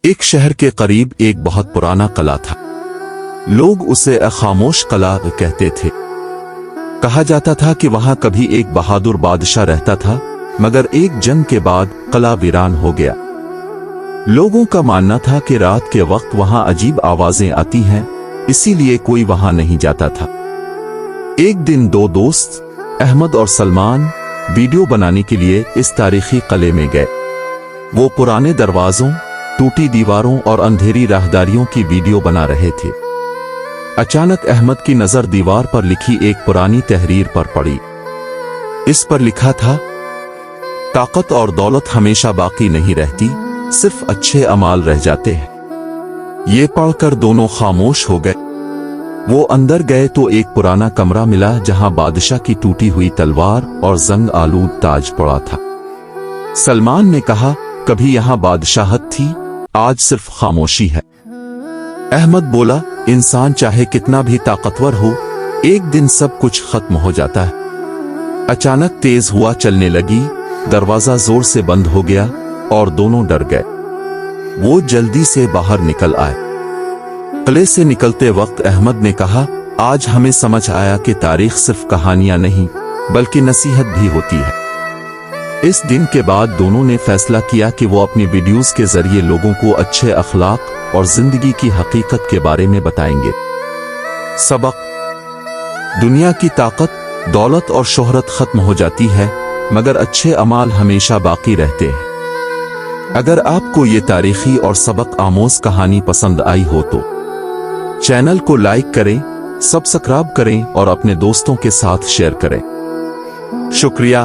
ایک شہر کے قریب ایک بہت پرانا قلعہ تھا۔ لوگ اسے خاموش قلعہ کہتے تھے۔ کہا جاتا تھا کہ وہاں کبھی ایک بہادر بادشاہ رہتا تھا، مگر ایک جنگ کے بعد قلعہ ویران ہو گیا۔ لوگوں کا ماننا تھا کہ رات کے وقت وہاں عجیب آوازیں آتی ہیں، اسی لیے کوئی وہاں نہیں جاتا تھا۔ ایک دن دو دوست احمد اور سلمان ویڈیو بنانے کے لیے اس تاریخی قلعے میں گئے۔ وہ پرانے دروازوں، ٹوٹی دیواروں اور اندھیری راہداریوں کی ویڈیو بنا رہے تھے۔ اچانک احمد کی نظر دیوار پر لکھی ایک پرانی تحریر پر پڑی۔ اس پر لکھا تھا، طاقت اور دولت ہمیشہ باقی نہیں رہتی، صرف اچھے اعمال رہ جاتے ہیں۔ یہ پڑھ کر دونوں خاموش ہو گئے۔ وہ اندر گئے تو ایک پرانا کمرہ ملا جہاں بادشاہ کی ٹوٹی ہوئی تلوار اور زنگ آلود تاج پڑا تھا۔ سلمان نے کہا، کبھی یہاں بادشاہت تھی، آج صرف خاموشی ہے۔ احمد بولا، انسان چاہے کتنا بھی طاقتور ہو، ایک دن سب کچھ ختم ہو جاتا ہے۔ اچانک تیز ہوا چلنے لگی، دروازہ زور سے بند ہو گیا اور دونوں ڈر گئے۔ وہ جلدی سے باہر نکل آئے۔ قلعے سے نکلتے وقت احمد نے کہا، آج ہمیں سمجھ آیا کہ تاریخ صرف کہانیاں نہیں بلکہ نصیحت بھی ہوتی ہے۔ اس دن کے بعد دونوں نے فیصلہ کیا کہ وہ اپنی ویڈیوز کے ذریعے لوگوں کو اچھے اخلاق اور زندگی کی حقیقت کے بارے میں بتائیں گے۔ سبق: دنیا کی طاقت، دولت اور شہرت ختم ہو جاتی ہے، مگر اچھے اعمال ہمیشہ باقی رہتے ہیں۔ اگر آپ کو یہ تاریخی اور سبق آموز کہانی پسند آئی ہو تو چینل کو لائک کریں، سبسکرائب کریں اور اپنے دوستوں کے ساتھ شیئر کریں۔ شکریہ۔